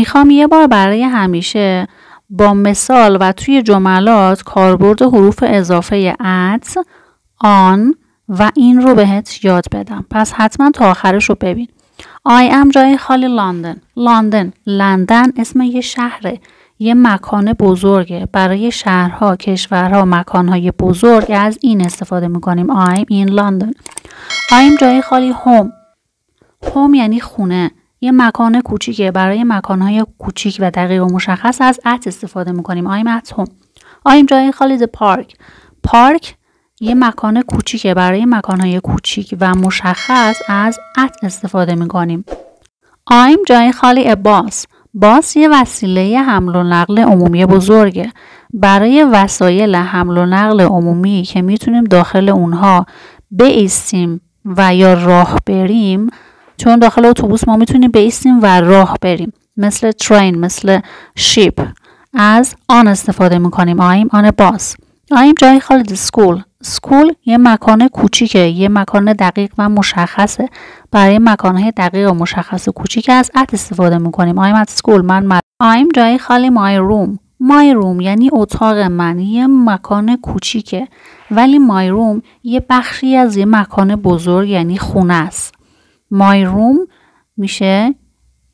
میخوام یه بار برای همیشه با مثال و توی جملات کاربرد حروف اضافه at، on و این رو بهت یاد بدم. پس حتما تا آخرش رو ببین. I am جای خالی لندن اسم یه شهره، یه مکان بزرگه. برای شهرها، کشورها، مکانهای بزرگ از این استفاده میکنیم. I'm in London. I'm جای خالی home یعنی خونه، یه مکان کوچیکه. برای مکانهای کوچیک و دقیق و مشخص از at استفاده میکنیم. I'm at home. I'm جای خالی the park یه مکان کوچیکه. برای مکانهای کوچیک و مشخص از at استفاده میکنیم. I'm جای خالی a bus یه وسیله حمل و نقل عمومی بزرگه. برای وسایل حمل و نقل عمومی که میتونیم داخل اونها بایستیم و یا راه بریم، چون داخل اتوبوس ما میتونیم بایستیم و راه بریم، مثل train، مثل ship، از آن استفاده میکنیم. I'm on a bus. I'm جای خالی school یه مکان کوچیکه، یه مکان دقیق و مشخصه. برای مکانهای دقیق و مشخص و کوچیک از at استفاده میکنیم. I'm at school. I'm جای خالی my room یعنی اتاق من، یه مکان کوچیکه، ولی my room یه بخشی از یه مکان بزرگ یعنی خونه است. my room میشه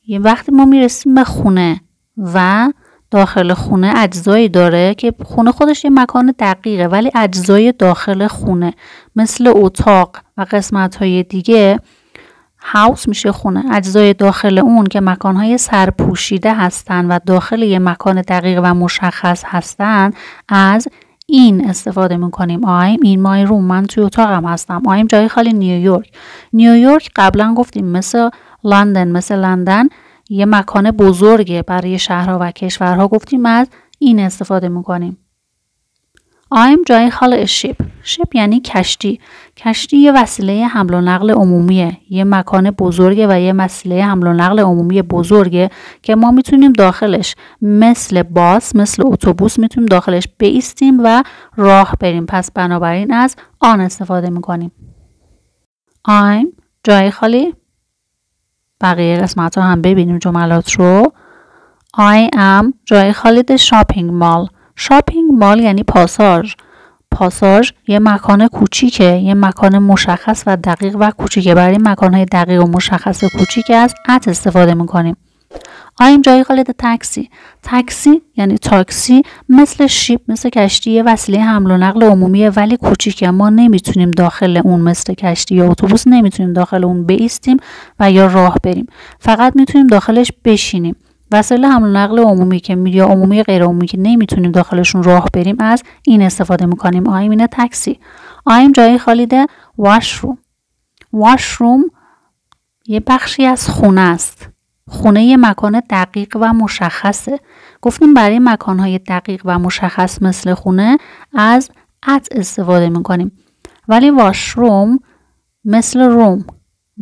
یه وقتی ما میرسیم به خونه و داخل خونه اجزایی داره که خونه خودش یه مکان دقیقه، ولی اجزای داخل خونه مثل اتاق و قسمت‌های دیگه، هاوس میشه خونه، اجزای داخل اون که مکان‌های سرپوشیده هستن و داخل یه مکان دقیق و مشخص هستن، از این استفاده میکنیم. I'm in my room من توی اتاقم هستم. I'm جای خالی نیویورک قبلا گفتیم مثل لندن یه مکان بزرگه. برای شهرها و کشورها گفتیم از این استفاده میکنیم. I'm جای خالی ship یعنی کشتی یه وسیله حمل و نقل عمومیه، یه مکان بزرگه و یه وسیله حمل و نقل عمومی بزرگه که ما میتونیم داخلش مثل باس، مثل اتوبوس میتونیم داخلش بایستیم و راه بریم. پس بنابراین از آن استفاده میکنیم. I'm جای خالی، بقیه قسمت ها هم ببینیم جملات رو. I am جای خالی the shopping mall یعنی پاساژ یه مکان کوچیکه، یه مکان مشخص و دقیق و کوچیکه. برای مکانهای دقیق و مشخص و کوچیک از at استفاده میکنیم. I'm جای خالی the taxi یعنی تاکسی، مثل شیپ، مثل کشتی، یه وسیله حمل و نقل عمومیه ولی کوچیکه. ما نمیتونیم داخل اون مثل کشتی یا اتوبوس نمیتونیم داخل اون بایستیم و یا راه بریم، فقط میتونیم داخلش بشینیم. وسایل حمل و نقل عمومی که یا عمومی غیر عمومی که نمیتونیم داخلشون راه بریم از این استفاده میکنیم. I'm in a taxi. I'm جای خالی the washroom یه بخشی از خونه است. خونه یه مکان دقیق و مشخصه. گفتیم برای مکانهای دقیق و مشخص مثل خونه از at استفاده میکنیم، ولی washroom مثل روم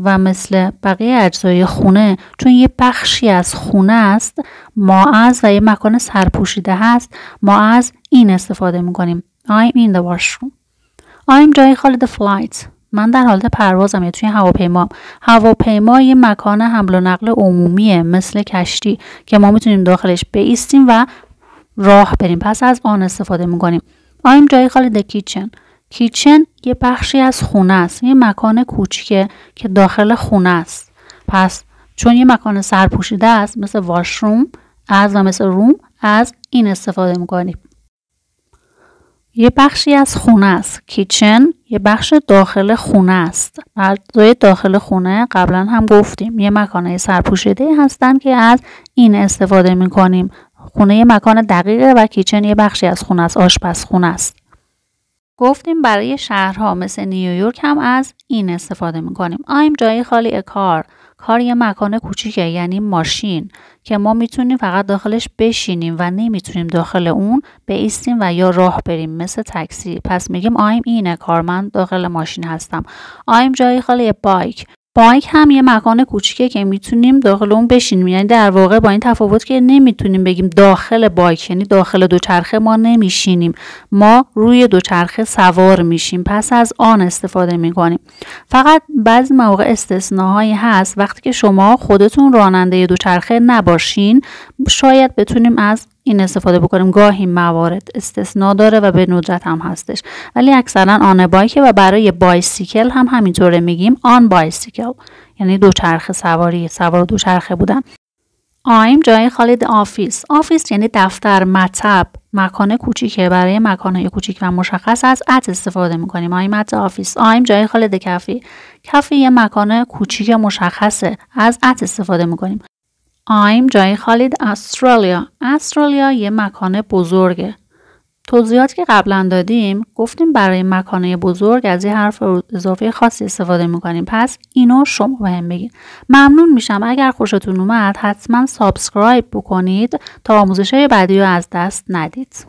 و مثل بقیه اجزای خونه، چون یه بخشی از خونه است ما از و یه مکان سرپوشیده هست، ما از این استفاده میکنیم. I'm in the washroom. I'm جای خالی the flight من در حالت پروازم، یا توی هواپیما یه مکان حمل و نقل عمومیه مثل کشتی که ما میتونیم داخلش بایستیم و راه بریم، پس از آن استفاده میکنیم. I'm جای خالی the kitchen یه بخشی از خونه است، یه مکان کوچیکه که داخل خونه است. پس چون یه مکان سرپوشیده است مثل واشروم از و مثل روم از این استفاده میکنیم. یه بخشی از خونه است. کیچن یه بخش داخل خونه است. اعضای داخل خونه قبلا هم گفتیم یه مکانه سرپوشیده هستن که از این استفاده میکنیم. خونه یه مکان دقیقه و کیچن یه بخشی از خونه است، آشپزخونه است. گفتیم برای شهرها مثل نیویورک هم از این استفاده میکنیم. I'm جای خالی کار یه مکان کوچیکه، یعنی ماشین که ما میتونیم فقط داخلش بشینیم و نمیتونیم داخل اون بایستیم و یا راه بریم مثل تاکسی. پس میگیم I'm in a car من داخل ماشین هستم. I'm جای خالی بایک هم یه مکان کوچیکه که میتونیم داخل اون بشینیم. یعنی در واقع با این تفاوت که نمیتونیم بگیم داخل بایک، یعنی داخل دوچرخه ما نمیشینیم، ما روی دوچرخه سوار میشیم، پس از آن استفاده میکنیم. فقط بعضی مواقع استثناهایی هست، وقتی که شما خودتون راننده دوچرخه نباشین شاید بتونیم از این استفاده بکنیم. گاهی موارد استثناء داره و به ندرت هم هستش، ولی اکثرا آن بایکه. و برای بایسیکل هم همینطوره، میگیم آن بایسیکل، یعنی دوچرخه سواری، سوار دوچرخه بودن. I'm جای خالی آفیس. آفیس یعنی دفتر، مطب، مکان کوچیکه. برای مکانهای کوچیک و مشخص از ات استفاده میکنیم. I'm at آفیس. I'm جای خالی کافی. کافی یه مکان کوچیک مشخصه، از ات استفاده میکنیم. I'm جای خالی استرالیا. استرالیا یه مکان بزرگه. توضیحاتی که قبلا دادیم گفتیم برای مکانه بزرگ از یه حرف اضافه خاصی استفاده میکنیم، پس اینو شما بهم بگید. ممنون میشم اگر خوشتون اومد حتما سابسکرایب بکنید تا آموزش‌های بعدی رو از دست ندید.